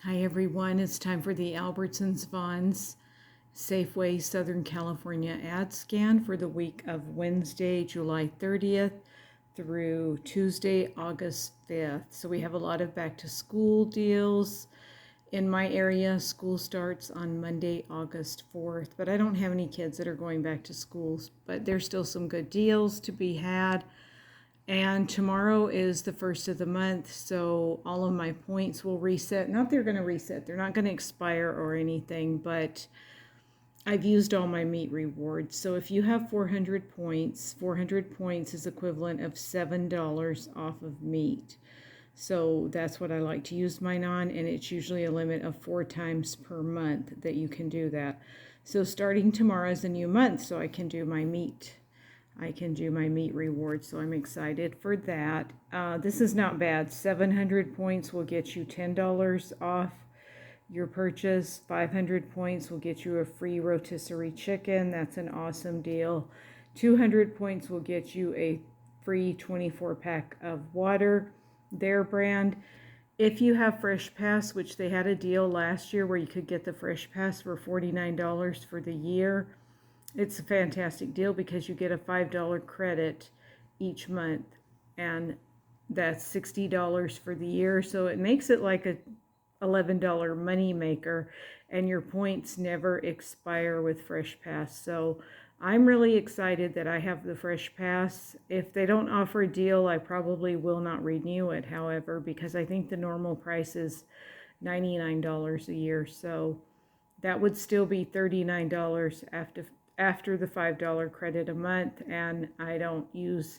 Hi everyone, it's time for the Albertsons VONS Safeway Southern California ad scan for the week of Wednesday, July 30th through Tuesday, August 5th. So we have a lot of back to school deals. In my area, school starts on Monday, August 4th, but I don't have any kids that are going back to schools, but there's still some good deals to be had. And tomorrow is the first of the month, so all of my points will reset. Not they're going to reset, they're not going to expire or anything, but I've used all my meat rewards. So if you have 400 points is equivalent of $7 off of meat. So that's what I like to use mine on, and it's usually a limit of 4 times per month that you can do that. So starting tomorrow is a new month, so I can do my meat rewards, so I'm excited for that. This is not bad. 700 points will get you $10 off your purchase. 500 points will get you a free rotisserie chicken. That's an awesome deal. 200 points will get you a free 24-pack of water, their brand. If you have Fresh Pass, which they had a deal last year where you could get the Fresh Pass for $49 for the year, it's a fantastic deal because you get a $5 credit each month, and that's $60 for the year. So it makes it like a $11 money maker, and your points never expire with Fresh Pass. So I'm really excited that I have the Fresh Pass. If they don't offer a deal, I probably will not renew it, however, because I think the normal price is $99 a year. So that would still be $39 after the $5 credit a month, and I don't use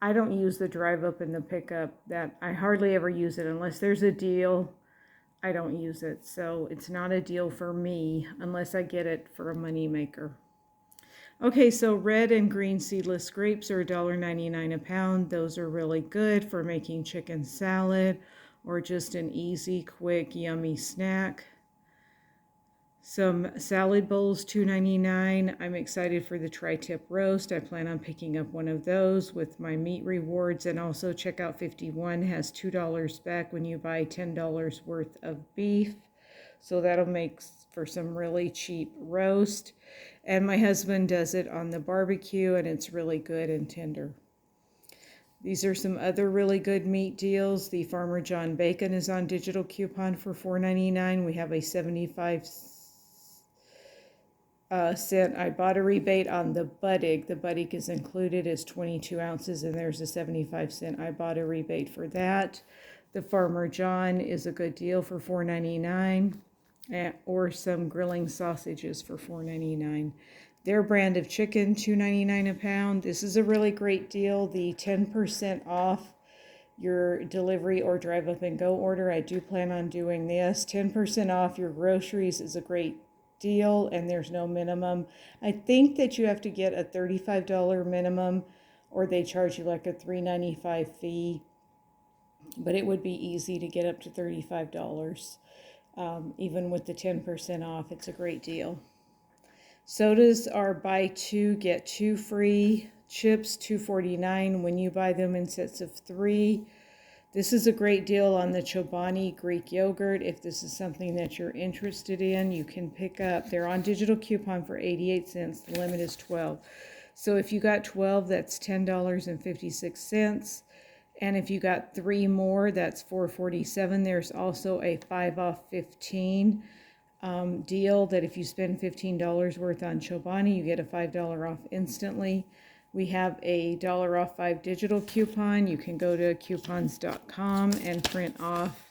the drive up and the pickup. That I hardly ever use it unless there's a deal. I don't use it, so it's not a deal for me unless I get it for a money maker. Okay, so red and green seedless grapes are $1.99 a pound. Those are really good for making chicken salad or just an easy, quick, yummy snack. Some salad bowls, $2.99. I'm excited for the tri-tip roast. I plan on picking up one of those with my meat rewards. And also Checkout 51 has $2 back when you buy $10 worth of beef. So that'll make for some really cheap roast. And my husband does it on the barbecue, and it's really good and tender. These are some other really good meat deals. The Farmer John bacon is on digital coupon for $4.99. We have a 75cent Ibotta rebate on the buttock. The buttock is included as 22 ounces, and there's a 75-cent Ibotta rebate for that. The Farmer John is a good deal for $4.99, or some grilling sausages for $4.99. Their brand of chicken, $2.99 a pound. This is a really great deal. The 10% off your delivery or drive up and go order. I do plan on doing this. 10% off your groceries is a great deal, and there's no minimum. I think that you have to get a $35 minimum, or they charge you like a $3.95 fee, but it would be easy to get up to $35. Even with the 10% off, it's a great deal. Sodas are buy two, get two free. Chips, $2.49 when you buy them in sets of 3. This is a great deal on the Chobani Greek yogurt. If this is something that you're interested in, you can pick up. They're on digital coupon for 88 cents. The limit is 12. So if you got 12, that's $10.56. And if you got 3 more, that's $4.47. There's also a 5 off 15 deal that if you spend $15 worth on Chobani, you get a $5 off instantly. We have a $1 off 5 digital coupon. You can go to coupons.com and print off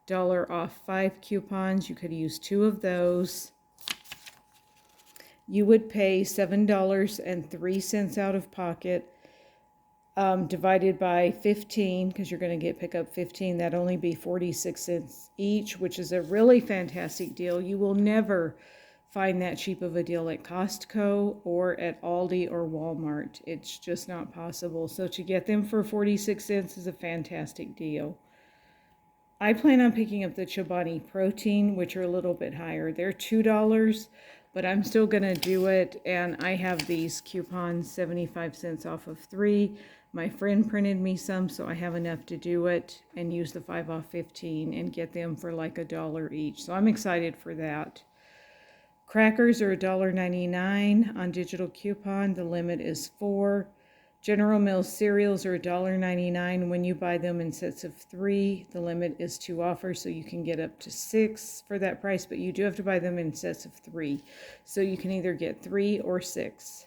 $1 off 5 coupons. You could use 2 of those. You would pay $7.03 out of pocket, divided by 15, because you're going to pick up 15. That'd only be 46 cents each, which is a really fantastic deal. You will never find that cheap of a deal at Costco or at Aldi or Walmart. It's just not possible. So to get them for 46 cents is a fantastic deal. I plan on picking up the Chobani protein, which are a little bit higher. They're $2, but I'm still going to do it. And I have these coupons, 75 cents off of 3. My friend printed me some, so I have enough to do it and use the 5 off 15 and get them for like $1 each. So I'm excited for that. Crackers are $1.99 on digital coupon. The limit is 4. General Mills cereals are $1.99 when you buy them in sets of 3. The limit is 2 offers, so you can get up to 6 for that price, but you do have to buy them in sets of 3. So you can either get 3 or 6.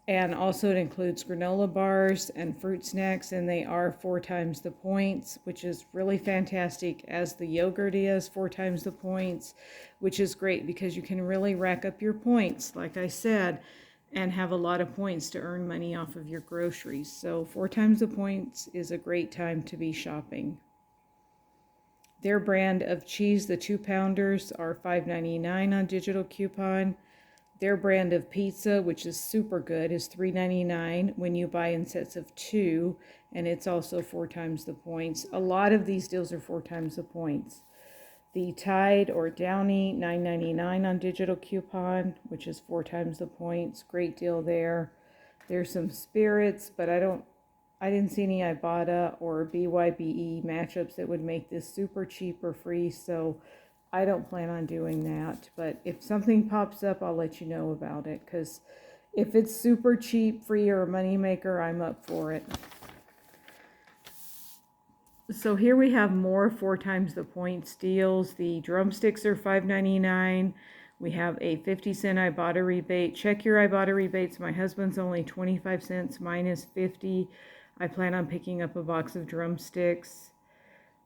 And also it includes granola bars and fruit snacks, and they are 4 times the points, which is really fantastic, as the yogurt is 4 times the points, which is great because you can really rack up your points, like I said, and have a lot of points to earn money off of your groceries. So 4 times the points is a great time to be shopping. Their brand of cheese, the 2-pounders, are $5.99 on digital coupon. Their brand of pizza, which is super good, is $3.99 when you buy in sets of 2, and it's also 4 times the points. A lot of these deals are 4 times the points. The Tide or Downy, $9.99 on digital coupon, which is 4 times the points. Great deal there. There's some spirits, but I didn't see any Ibotta or BYBE matchups that would make this super cheap or free, so I don't plan on doing that. But if something pops up, I'll let you know about it, because if it's super cheap, free, or a moneymaker, I'm up for it. So here we have more 4 times the points deals. The drumsticks are $5.99. We have a 50-cent Ibotta rebate. Check your Ibotta rebates. My husband's only 25 cents, mine is 50. I plan on picking up a box of drumsticks.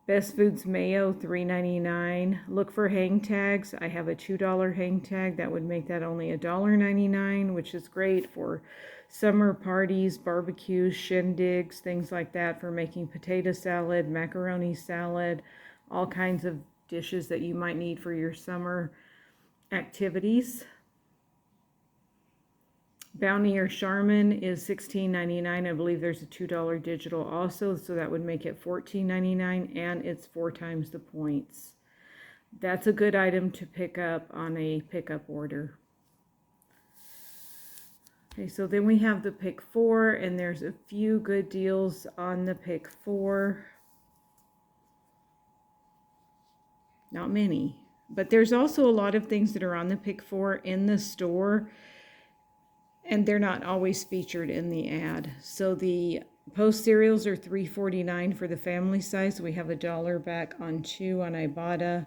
Best Foods mayo, $3.99. Look for hang tags. I have a $2 hang tag. That would make that only $1.99, which is great for summer parties, barbecues, shindigs, things like that, for making potato salad, macaroni salad, all kinds of dishes that you might need for your summer activities. Bounty or Charmin is $16.99. I believe there's a $2 digital also, so that would make it $14.99, and it's 4 times the points. That's a good item to pick up on a pickup order. Okay, so then we have the Pick 4, and there's a few good deals on the Pick 4. Not many, but there's also a lot of things that are on the Pick 4 in the store, and they're not always featured in the ad. So the Post cereals are $3.49 for the family size. We have $1 back on 2 on Ibotta.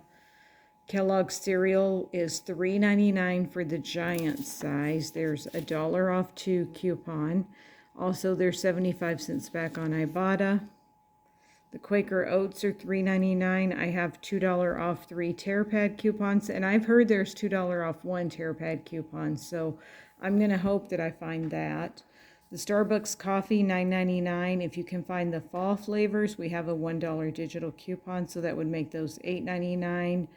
Kellogg's cereal is $3.99 for the giant size. There's $1 off 2 coupon. Also, there's 75 cents back on Ibotta. The Quaker Oats are $3.99. I have $2 off 3 TerraPad coupons, and I've heard there's $2 off 1 TerraPad coupon, so I'm going to hope that I find that. The Starbucks coffee, $9.99. If you can find the fall flavors, we have a $1 digital coupon, so that would make those $8.99.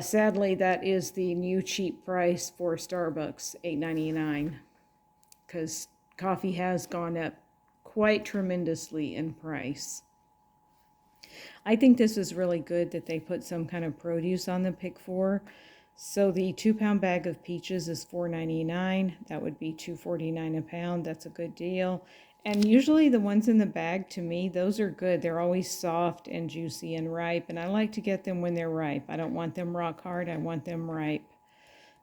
Sadly, that is the new cheap price for Starbucks, $8.99, because coffee has gone up quite tremendously in price. I think this is really good that they put some kind of produce on the Pick 4. So the 2-pound bag of peaches is $4.99. That would be $2.49 a pound. That's a good deal. And usually the ones in the bag, to me, those are good. They're always soft and juicy and ripe, and I like to get them when they're ripe. I don't want them rock hard. I want them ripe.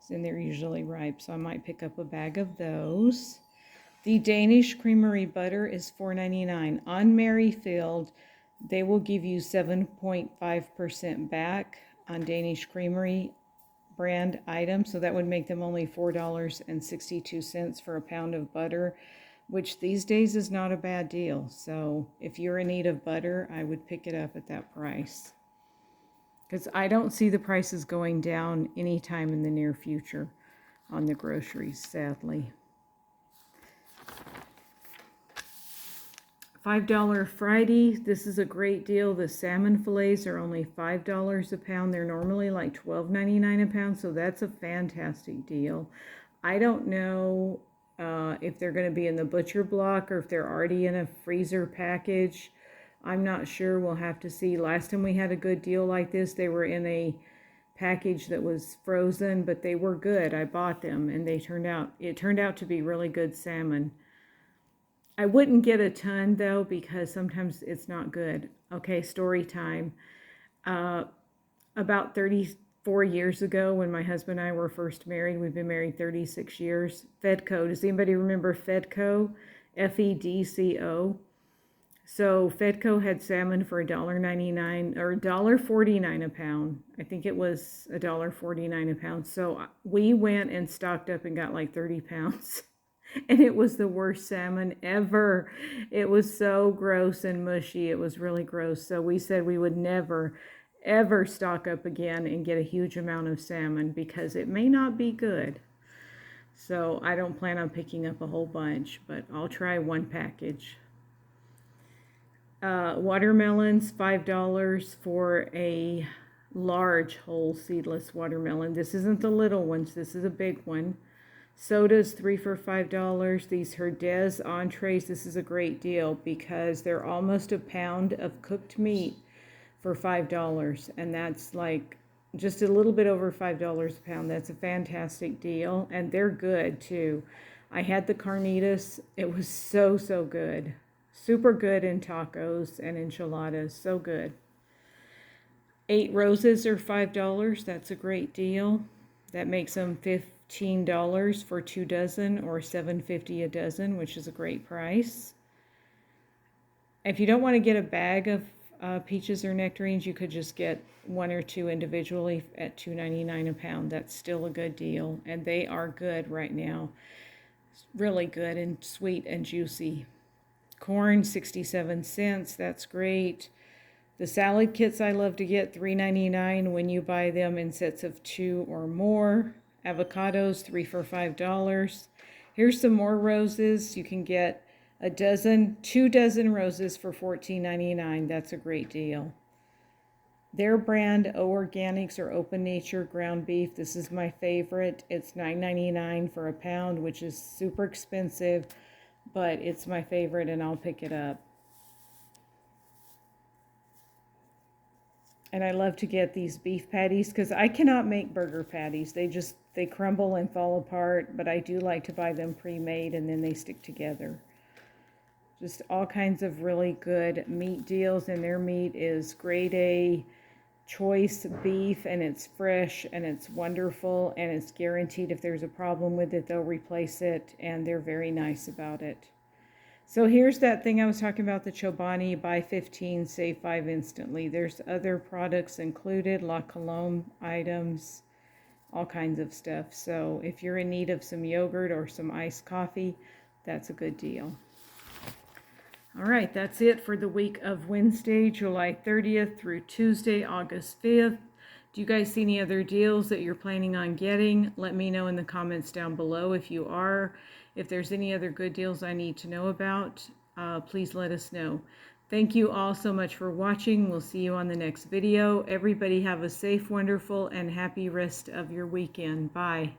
And they're usually ripe, so I might pick up a bag of those. The Danish Creamery butter is $4.99. On Merrifield, they will give you 7.5% back on Danish Creamery brand items, so that would make them only $4.62 for a pound of butter, which these days is not a bad deal. So if you're in need of butter, I would pick it up at that price, because I don't see the prices going down anytime in the near future on the groceries, sadly. $5 Friday, this is a great deal. The salmon fillets are only $5 a pound. They're normally like $12.99 a pound, so that's a fantastic deal. I don't know if they're going to be in the butcher block or if they're already in a freezer package. I'm not sure. We'll have to see. Last time we had a good deal like this, they were in a package that was frozen, but they were good. I bought them, and it turned out to be really good salmon. I wouldn't get a ton though, because sometimes it's not good. Okay, story time. Uh, about 34 years ago, when my husband and I were first married, we've been married 36 years. Fedco. Does anybody remember Fedco? FEDCO. So Fedco had salmon for $1.99 or $1.49 a pound. I think it was $1.49 a pound. So we went and stocked up and got like 30 pounds. And it was the worst salmon ever. It was so gross and mushy. It was really gross. So we said we would never, ever stock up again and get a huge amount of salmon because it may not be good. So I don't plan on picking up a whole bunch, but I'll try one package. Watermelons, $5 for a large whole seedless watermelon. This isn't the little ones. This is a big one. Sodas, 3 for $5. These Herdez entrees, this is a great deal because they're almost a pound of cooked meat for $5. And that's like just a little bit over $5 a pound. That's a fantastic deal. And they're good too. I had the carnitas. It was so, so good. Super good in tacos and enchiladas. So good. 8 roses are $5. That's a great deal. That makes them $15 for 2 dozen, or $7.50 a dozen, which is a great price. If you don't want to get a bag of peaches or nectarines, you could just get 1 or 2 individually at $2.99 a pound. That's still a good deal, and they are good right now. It's really good and sweet and juicy. Corn, 67 cents. That's great. The salad kits I love to get, $3.99 when you buy them in sets of 2 or more. Avocados, 3 for $5. Here's some more roses. You can get 2 dozen roses for $14.99. That's a great deal. Their brand, O Organics or Open Nature ground beef. This is my favorite. It's $9.99 for a pound, which is super expensive, but it's my favorite and I'll pick it up. And I love to get these beef patties because I cannot make burger patties. They crumble and fall apart, but I do like to buy them pre-made and then they stick together. Just all kinds of really good meat deals, and their meat is grade A choice beef, and it's fresh and it's wonderful, and it's guaranteed if there's a problem with it, they'll replace it, and they're very nice about it. So here's that thing I was talking about, the Chobani, buy 15, save 5 instantly. There's other products included, La Colombe items, all kinds of stuff. So if you're in need of some yogurt or some iced coffee, that's a good deal. All right, that's it for the week of Wednesday, July 30th through Tuesday, August 5th. Do you guys see any other deals that you're planning on getting? Let me know in the comments down below if you are. If there's any other good deals I need to know about, please let us know. Thank you all so much for watching. We'll see you on the next video. Everybody have a safe, wonderful, and happy rest of your weekend. Bye.